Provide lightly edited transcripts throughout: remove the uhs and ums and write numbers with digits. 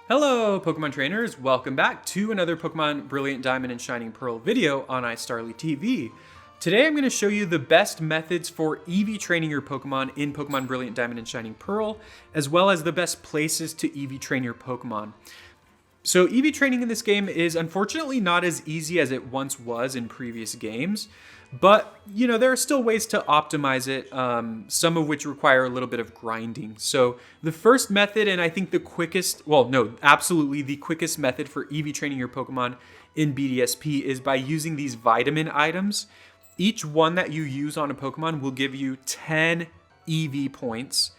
Hello, Pokemon trainers. Welcome back to another Pokemon Brilliant Diamond and Shining Pearl video on iStarly TV. Today I'm going to show you the best methods for EV training your Pokemon in Pokemon Brilliant Diamond and Shining Pearl, as well as the best places to EV train your Pokemon. So EV training in this game is unfortunately not as easy as it once was in previous games, but there are still ways to optimize it, some of which require a little bit of grinding. So the first method, and I think the quickest, absolutely the quickest method for EV training your Pokemon in BDSP is by using these vitamin items. Each one that you use on a Pokemon will give you 10 EV points.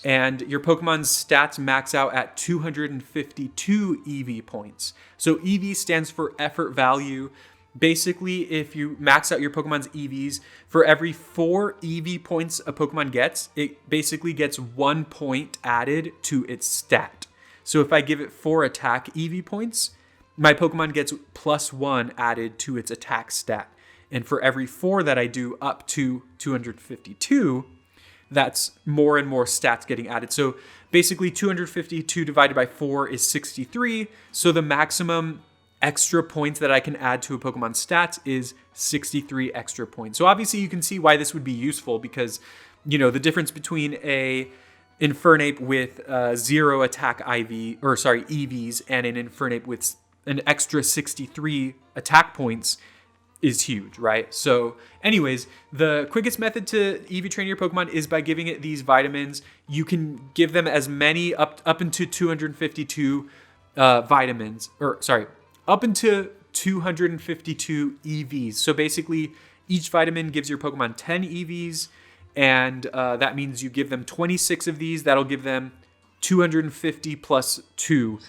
And your Pokemon's stats max out at 252 EV points. So EV stands for effort value. Basically, if you max out your Pokemon's EVs, for every 4 EV points a Pokemon gets, it basically gets 1 point added to its stat. So if I give it 4 attack EV points, my Pokemon gets +1 added to its attack stat. And for every 4 that I do up to 252, that's more and more stats getting added. So basically 252 divided by 4 is 63. So the maximum extra points that I can add to a Pokemon's stats is 63 extra points. So obviously you can see why this would be useful because, the difference between a Infernape with 0 attack EVs and an Infernape with an extra 63 attack points is huge, right? So anyways, the quickest method to EV train your Pokemon is by giving it these vitamins. You can give them as many up into 252 up into 252 EVs. So basically each vitamin gives your Pokemon 10 EVs, and that means you give them 26 of these. That'll give them 250 plus 2.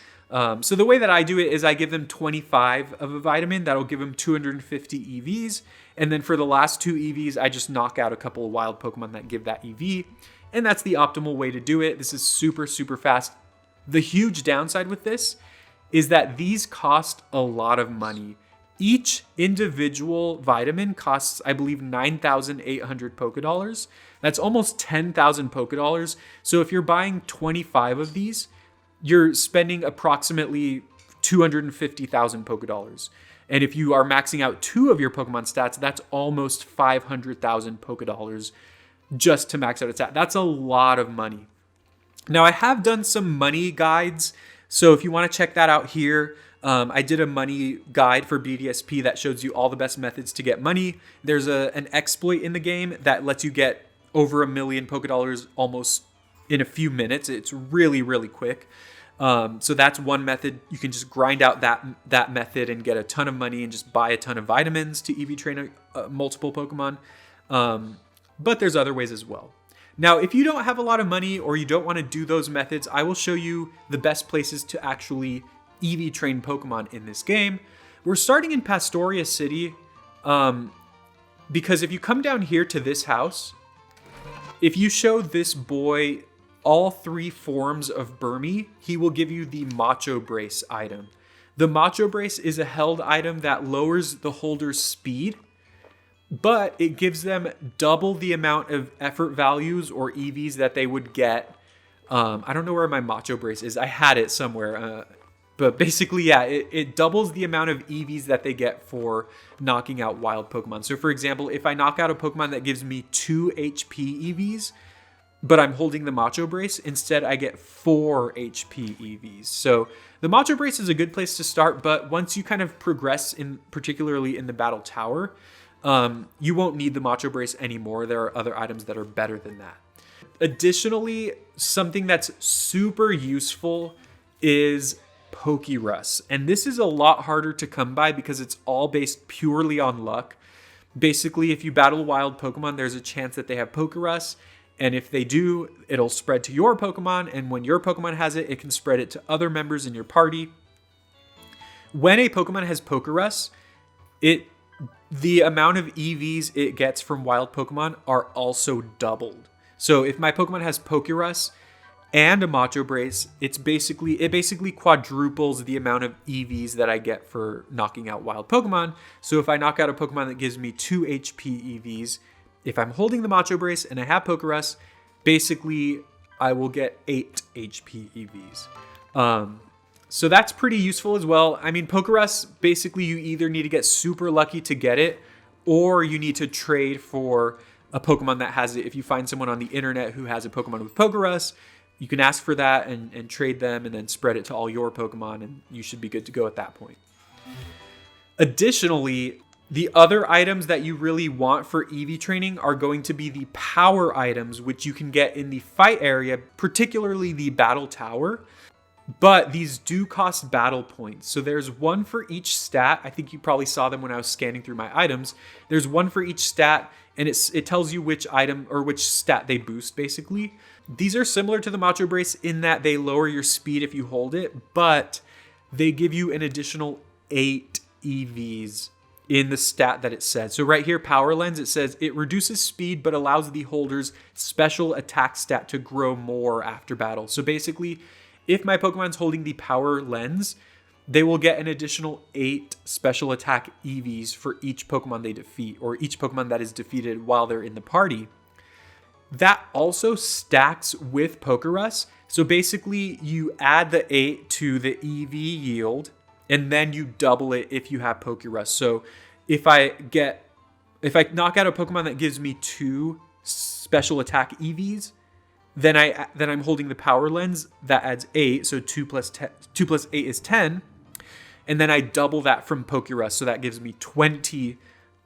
So the way that I do it is I give them 25 of a vitamin. That'll give them 250 EVs. And then for the last 2 EVs, I just knock out a couple of wild Pokemon that give that EV. And that's the optimal way to do it. This is super, super fast. The huge downside with this is that these cost a lot of money. Each individual vitamin costs, I believe, 9,800 Pokedollars. That's almost 10,000 Pokedollars. So if you're buying 25 of these, you're spending approximately 250,000 Pokedollars. And if you are maxing out 2 of your Pokemon stats, that's almost 500,000 Pokedollars just to max out its stat. That's a lot of money. Now, I have done some money guides. So if you want to check that out here, I did a money guide for BDSP that shows you all the best methods to get money. There's an exploit in the game that lets you get over 1 million Pokedollars almost in a few minutes. It's really, really quick. So that's one method. You can just grind out that method and get a ton of money and just buy a ton of vitamins to EV train multiple Pokemon. But there's other ways as well. Now, if you don't have a lot of money or you don't want to do those methods, I will show you the best places to actually EV train Pokemon in this game. We're starting in Pastoria City because if you come down here to this house, if you show this boy all 3 forms of Burmy, he will give you the Macho Brace item. The Macho Brace is a held item that lowers the holder's speed, but it gives them double the amount of effort values or EVs that they would get. I don't know where my Macho Brace is. I had it somewhere. But basically, yeah, it doubles the amount of EVs that they get for knocking out wild Pokemon. So for example, if I knock out a Pokemon that gives me 2 HP EVs, but I'm holding the Macho Brace, instead I get 4 HP EVs. So the Macho Brace is a good place to start, but once you kind of progress, particularly in the Battle Tower, you won't need the Macho Brace anymore. There are other items that are better than that. Additionally, something that's super useful is Pokerus. And this is a lot harder to come by because it's all based purely on luck. Basically, if you battle wild Pokemon, there's a chance that they have Pokerus. And if they do, it'll spread to your Pokemon. And when your Pokemon has it, it can spread it to other members in your party. When a Pokemon has Pokerus, the amount of EVs it gets from wild Pokemon are also doubled. So if my Pokemon has Pokerus and a Macho Brace, it basically quadruples the amount of EVs that I get for knocking out wild Pokemon. So if I knock out a Pokemon that gives me 2 HP EVs, if I'm holding the Macho Brace and I have Pokerus, basically I will get 8 HP EVs. So that's pretty useful as well. I mean, Pokerus, basically you either need to get super lucky to get it, or you need to trade for a Pokemon that has it. If you find someone on the internet who has a Pokemon with Pokerus, you can ask for that and trade them and then spread it to all your Pokemon, and you should be good to go at that point. Additionally, the other items that you really want for EV training are going to be the power items, which you can get in the fight area, particularly the battle tower. But these do cost battle points. So there's one for each stat. I think you probably saw them when I was scanning through my items. There's one for each stat, and it tells you which item or which stat they boost, basically. These are similar to the Macho Brace in that they lower your speed if you hold it, but they give you an additional 8 EVs in the stat that it says. So right here, Power Lens, it says it reduces speed but allows the holder's special attack stat to grow more after battle. So basically, if my Pokemon's holding the Power Lens, they will get an additional 8 special attack EVs for each Pokemon they defeat, or each Pokemon that is defeated while they're in the party. That also stacks with Pokerus. So basically, you add the 8 to the EV yield, and then you double it if you have Pokerus. So if I knock out a Pokemon that gives me 2 special attack EVs, then I'm holding the Power Lens that adds 8. So 2 plus 8 is 10. And then I double that from Pokerus. So that gives me 20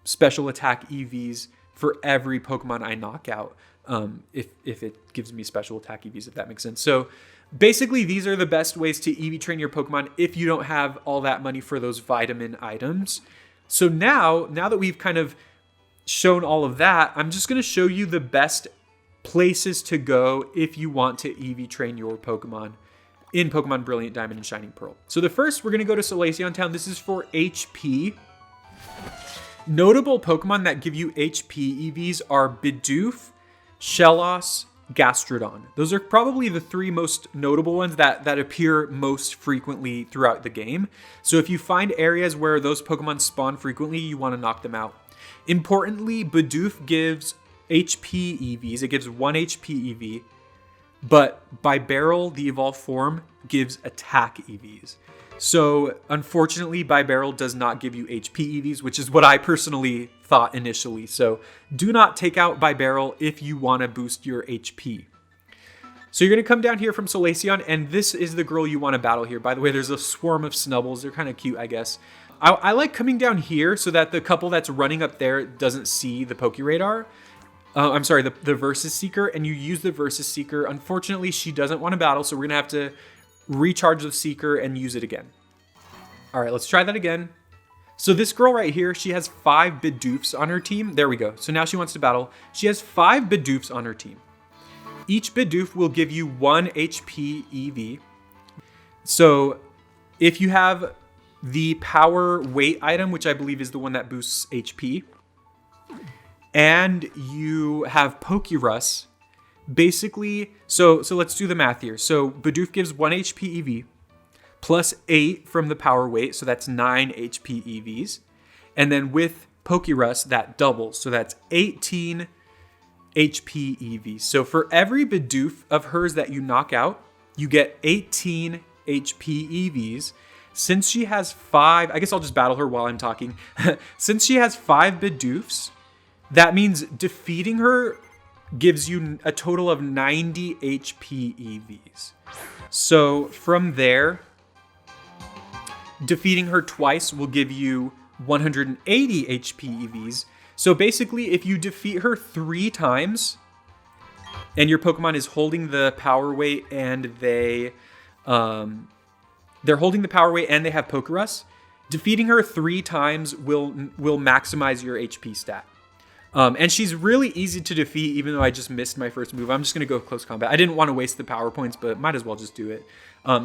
special attack EVs for every Pokemon I knock out. If it gives me special attack EVs, if that makes sense. So basically, these are the best ways to EV train your Pokemon if you don't have all that money for those vitamin items. So now that we've kind of shown all of that, I'm just going to show you the best places to go if you want to EV train your Pokemon in Pokemon Brilliant Diamond and Shining Pearl. So the first, we're going to go to Solaceon Town. This is for HP. Notable Pokemon that give you HP EVs are Bidoof, Shellos, Gastrodon. Those are probably the 3 most notable ones that appear most frequently throughout the game. So if you find areas where those Pokemon spawn frequently, you want to knock them out. Importantly, Bidoof gives HP EVs. It gives 1 HP EV, but Bibarel, the evolved form, gives attack EVs. So unfortunately, Bibarel does not give you HP EVs, which is what I personally thought initially. So do not take out Bibarel if you want to boost your HP. So you're going to come down here from Solaceon, and this is the girl you want to battle here. By the way, there's a swarm of Snubbles. They're kind of cute, I guess. I like coming down here so that the couple that's running up there doesn't see the Pokeradar. I'm sorry, the Versus Seeker, and you use the Versus Seeker. Unfortunately, she doesn't want to battle, so we're going to have to recharge the Seeker and use it again. All right, let's try that again. So this girl right here, she has 5 Bidoofs on her team. There we go. So now she wants to battle. She has 5 Bidoofs on her team. Each Bidoof will give you 1 HP EV. So if you have the Power Weight item, which I believe is the one that boosts HP, and you have Pokerus, basically, so let's do the math here. So Bidoof gives 1 HP EV plus 8 from the Power Weight, so that's 9 HP EVs. And then with Pokerus, that doubles, so that's 18 HP EVs. So for every Bidoof of hers that you knock out, you get 18 HP EVs. Since she has 5, I guess I'll just battle her while I'm talking. Since she has 5 Bidoofs, that means defeating her gives you a total of 90 HP EVs. So from there, defeating her twice will give you 180 HP EVs. So basically, if you defeat her 3 times, and your Pokemon is holding the Power Weight and they're holding the Power Weight and they have Pokerus, defeating her 3 times will maximize your HP stat. And she's really easy to defeat, even though I just missed my first move. I'm just going to go close combat. I didn't want to waste the power points, but might as well just do it.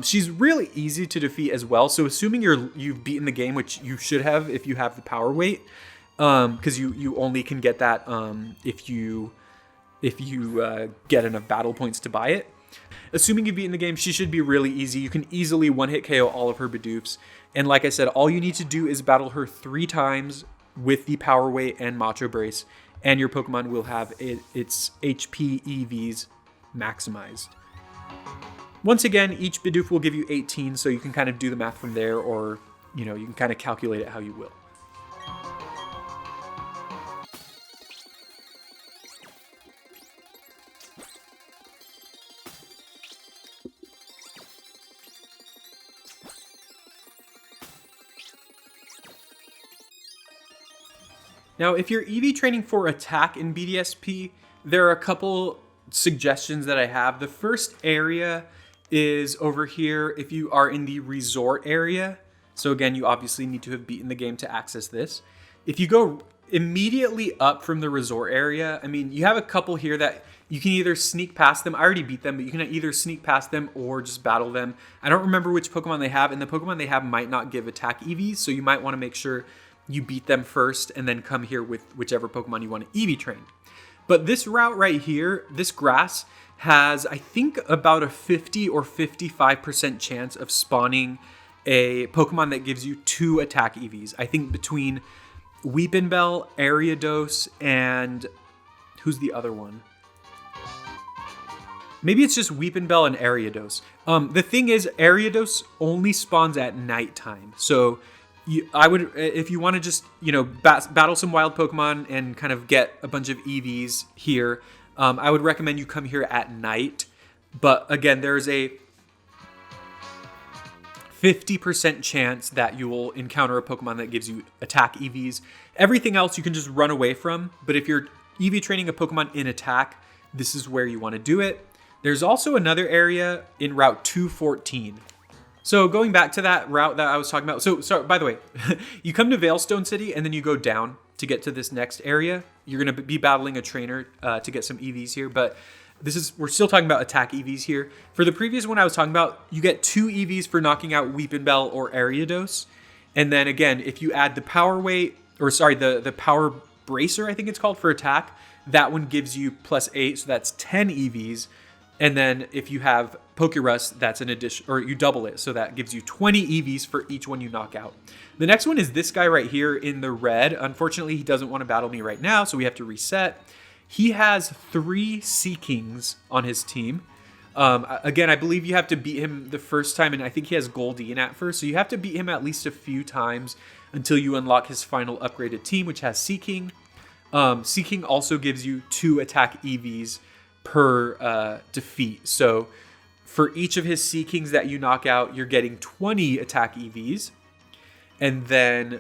She's really easy to defeat as well. So assuming you've beaten the game, which you should have if you have the Power Weight, because you only can get that if you get enough battle points to buy it. Assuming you've beaten the game, she should be really easy. You can easily one-hit KO all of her Bidoofs. And like I said, all you need to do is battle her 3 times with the Power Weight and Macho Brace, and your Pokemon will have its HP EVs maximized. Once again, each Bidoof will give you 18, so you can kind of do the math from there, or you can kind of calculate it how you will. Now, if you're EV training for attack in BDSP, there are a couple suggestions that I have. The first area is over here if you are in the resort area. So again, you obviously need to have beaten the game to access this. If you go immediately up from the resort area, I mean, you have a couple here that you can either sneak past them. I already beat them, but you can either sneak past them or just battle them. I don't remember which Pokemon they have, and the Pokemon they have might not give attack EVs, so you might want to make sure you beat them first and then come here with whichever Pokemon you want to EV train. But this route right here, this grass, has I think about a 50 or 55% chance of spawning a Pokemon that gives you 2 attack EVs. I think between Weepinbell, Ariados, and who's the other one? Maybe it's just Weepinbell and Ariados. The thing is, Ariados only spawns at nighttime, so I would, if you want to just, battle some wild Pokemon and kind of get a bunch of EVs here, I would recommend you come here at night. But again, there's a 50% chance that you will encounter a Pokemon that gives you attack EVs. Everything else you can just run away from. But if you're EV training a Pokemon in attack, this is where you want to do it. There's also another area in Route 214. So going back to that route that I was talking about. So, sorry, by the way, you come to Veilstone City and then you go down to get to this next area. You're going to be battling a trainer to get some EVs here, but we're still talking about attack EVs here. For the previous one I was talking about, you get 2 EVs for knocking out Weepinbell or Ariados. And then again, if you add the power weight, or sorry, the power bracer, I think it's called, for attack, that one gives you +8, so that's 10 EVs. And then if you have Pokerus, that's an addition, or you double it, so that gives you 20 EVs for each one you knock out. The next one is this guy right here in the red. Unfortunately, he doesn't want to battle me right now, so we have to reset. He has 3 Seekings on his team. Again, I believe you have to beat him the first time, and I think he has Goldeen at first, so you have to beat him at least a few times until you unlock his final upgraded team, which has Seeking. Seeking also gives you 2 attack EVs per defeat. So for each of his Seekings that you knock out, you're getting 20 attack EVs. And then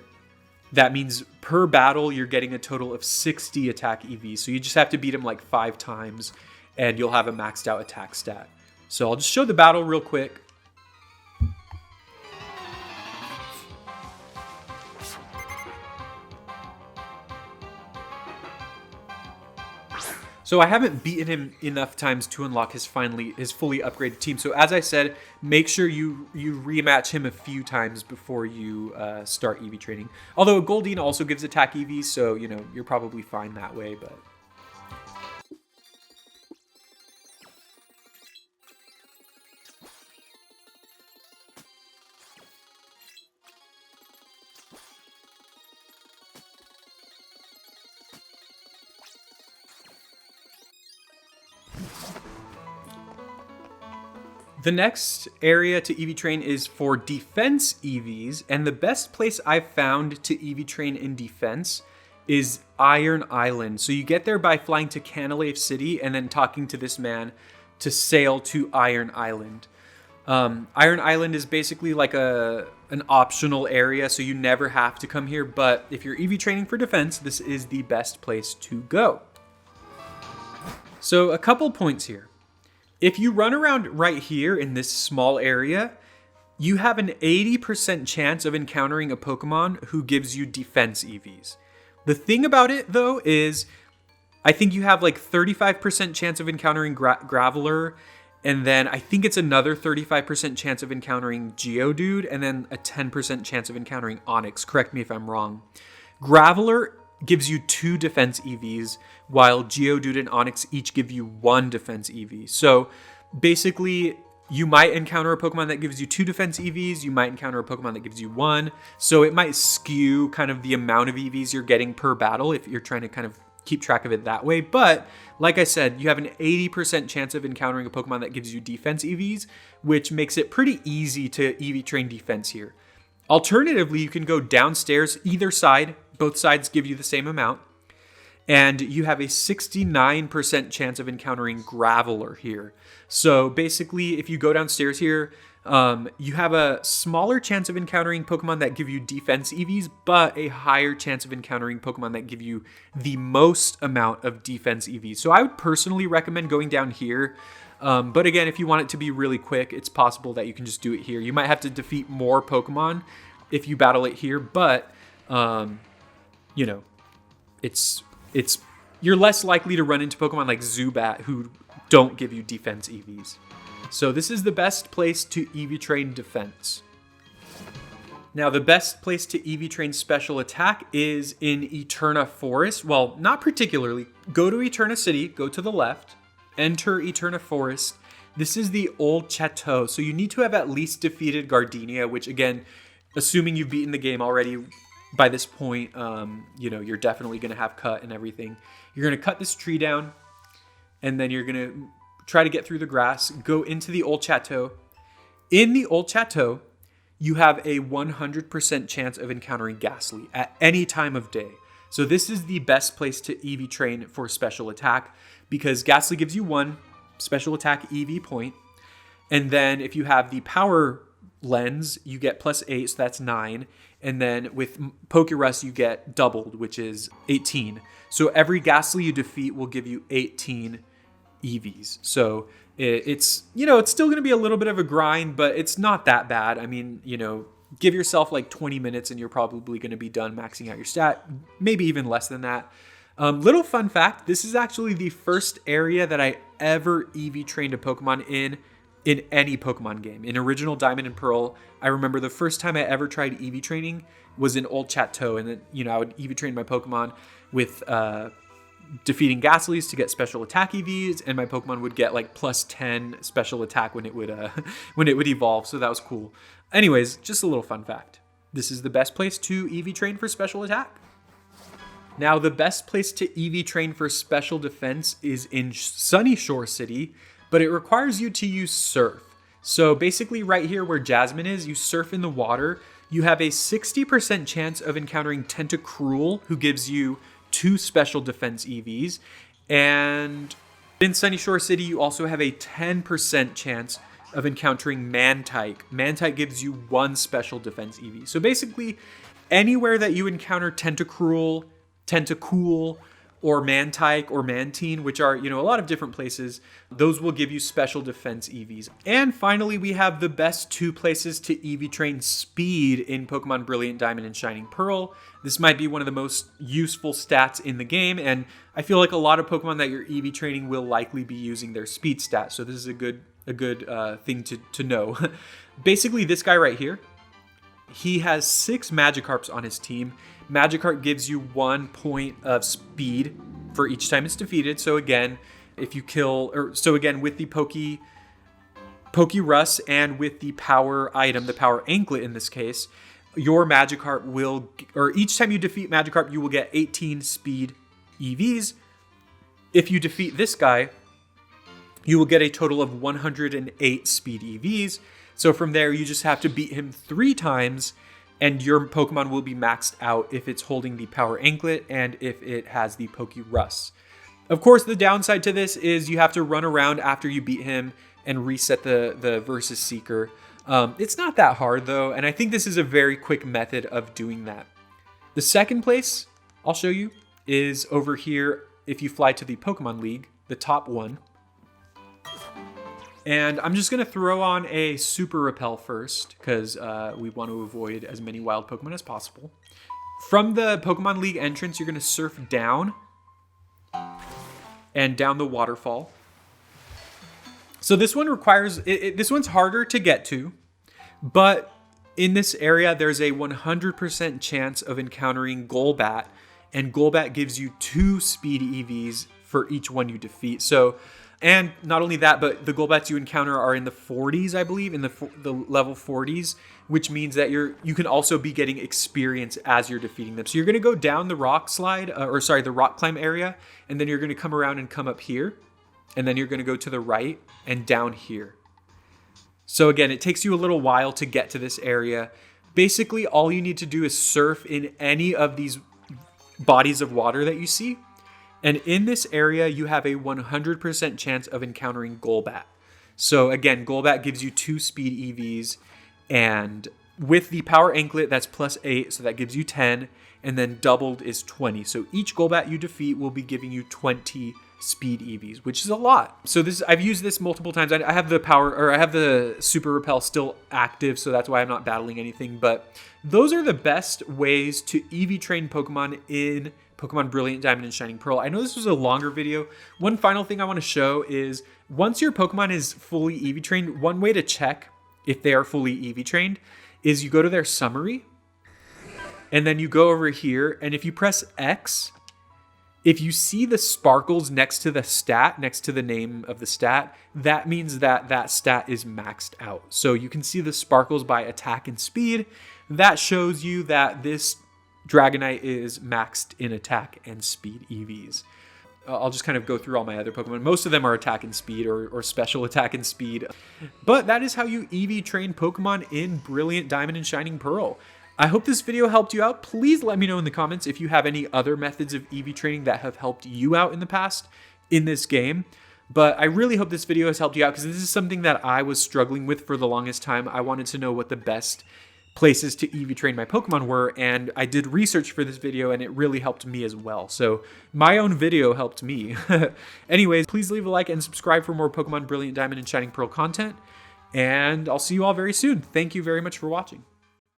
that means per battle, you're getting a total of 60 attack EVs. So you just have to beat him like 5 times and you'll have a maxed out attack stat. So I'll just show the battle real quick. So I haven't beaten him enough times to unlock his fully upgraded team. So as I said, make sure you rematch him a few times before you start EV training. Although Goldeen also gives attack EVs, so you're probably fine that way. But the next area to EV train is for defense EVs, and the best place I've found to EV train in defense is Iron Island. So you get there by flying to Canalave City and then talking to this man to sail to Iron Island. Iron Island is basically like an optional area, so you never have to come here, but if you're EV training for defense, this is the best place to go. So a couple points here. If you run around right here in this small area, you have an 80% chance of encountering a Pokemon who gives you defense EVs. The thing about it, though, is I think you have like 35% chance of encountering Graveler, and then I think it's another 35% chance of encountering Geodude, and then a 10% chance of encountering Onix. Correct me if I'm wrong. Graveler gives you 2 defense EVs, while Geodude and Onix each give you 1 defense EV. So basically, you might encounter a Pokemon that gives you 2 defense EVs, you might encounter a Pokemon that gives you 1. So it might skew kind of the amount of EVs you're getting per battle if you're trying to kind of keep track of it that way. But like I said, you have an 80% chance of encountering a Pokemon that gives you defense EVs, which makes it pretty easy to EV train defense here. Alternatively, you can go downstairs either side. Both sides give you the same amount. And you have a 69% chance of encountering Graveler here. So basically, if you go downstairs here, you have a smaller chance of encountering Pokemon that give you defense EVs, but a higher chance of encountering Pokemon that give you the most amount of defense EVs. So I would personally recommend going down here. But again, if you want it to be really quick, it's possible that you can just do it here. You might have to defeat more Pokemon if you battle it here, but you know, you're less likely to run into Pokemon like Zubat who don't give you defense EVs. So this is the best place to EV train defense. Now, the best place to EV train special attack is in Eterna Forest. Well, not particularly. Go to Eterna City, go to the left, enter Eterna Forest. This is the old chateau. So you need to have at least defeated Gardenia, which again, assuming you've beaten the game already by this point, you know, you're definitely going to have cut and everything. You're going to cut this tree down, and then you're going to try to get through the grass, go into the old chateau. In the old chateau, you have a 100% chance of encountering Ghastly at any time of day. So this is the best place to EV train for special attack because Ghastly gives you 1 special attack EV point. And then if you have the power lens, you get +8, so that's 9. And then with Pokerus, you get doubled, which is 18. So every Ghastly you defeat will give you 18 EVs. So it's, you know, it's still going to be a little bit of a grind, but it's not that bad. I mean, you know, give yourself like 20 minutes and you're probably going to be done maxing out your stat, maybe even less than that. Little fun fact, this is actually the first area that I ever EV trained a Pokemon in any Pokemon game. In original Diamond and Pearl, I remember the first time I ever tried EV training was in Old Chateau, and then, you know, I would EV train my Pokemon with defeating Ghastlies to get special attack EVs, and my Pokemon would get like +10 special attack when it would evolve. So that was cool. Anyways, just a little fun fact. This is the best place to EV train for special attack. Now, the best place to EV train for special defense is in Sunny Shore City, but it requires you to use Surf. So basically right here where Jasmine is, you surf in the water. You have a 60% chance of encountering Tentacruel, who gives you 2 special defense EVs. And in Sunny Shore City, you also have a 10% chance of encountering Mantike. Mantike gives you 1 special defense EV. So basically, anywhere that you encounter Tentacruel, Tentacool, or Mantike or Mantine, which are, you know, a lot of different places, those will give you special defense EVs. And finally, we have the best 2 places to EV train speed in Pokemon Brilliant Diamond and Shining Pearl. This might be one of the most useful stats in the game, and I feel like a lot of Pokemon that you're EV training will likely be using their speed stat, so this is a good thing to know. Basically, this guy right here, he has 6 Magikarps on his team. Magikarp gives you 1 point of speed for each time it's defeated. So again, if you kill, with the Pokerus and with the power item, the power anklet in this case, your Magikarp will, or each time you defeat Magikarp, you will get 18 speed EVs. If you defeat this guy, you will get a total of 108 speed EVs. So from there, you just have to beat him 3 times, and your Pokemon will be maxed out if it's holding the power anklet and if it has the Pokerus. Of course, the downside to this is you have to run around after you beat him and reset the Versus Seeker. It's not that hard though, and I think this is a very quick method of doing that. The second place I'll show you is over here if you fly to the Pokemon League, the top one. And I'm just going to throw on a Super Repel first because we want to avoid as many wild Pokemon as possible. From the Pokemon League entrance, you're going to surf down and down the waterfall. So this one requires, this one's harder to get to, but in this area, there's a 100% chance of encountering Golbat, and Golbat gives you 2 speed EVs for each one you defeat. So And not only that, but the Golbats you encounter are in the 40s, I believe, in the level 40s, which means that you can also be getting experience as you're defeating them. So you're going to go down the rock slide, the rock climb area, and then you're going to come around and come up here, and then you're going to go to the right and down here. So again, it takes you a little while to get to this area. Basically, all you need to do is surf in any of these bodies of water that you see. And in this area, you have a 100% chance of encountering Golbat. So again, Golbat gives you 2 speed EVs, and with the power anklet, that's +8, so that gives you 10, and then doubled is 20. So each Golbat you defeat will be giving you 20 speed EVs, which is a lot. So I've used this multiple times. I have the Super Repel still active, so that's why I'm not battling anything. But those are the best ways to EV train Pokemon in Pokemon Brilliant Diamond and Shining Pearl. I know this was a longer video. One final thing I want to show is once your Pokemon is fully EV trained, one way to check if they are fully EV trained is you go to their summary, and then you go over here, and if you press X, if you see the sparkles next to the stat, next to the name of the stat, that means that that stat is maxed out. So you can see the sparkles by attack and speed. That shows you that this Dragonite is maxed in attack and speed EVs. I'll just kind of go through all my other Pokemon. Most of them are attack and speed or special attack and speed. But that is how you EV train Pokemon in Brilliant Diamond and Shining Pearl. I hope this video helped you out. Please let me know in the comments if you have any other methods of EV training that have helped you out in the past in this game. But I really hope this video has helped you out because this is something that I was struggling with for the longest time. I wanted to know what the best places to EV train my Pokemon were, and I did research for this video, and it really helped me as well. So my own video helped me. Anyways, please leave a like and subscribe for more Pokemon Brilliant Diamond and Shining Pearl content, and I'll see you all very soon. Thank you very much for watching.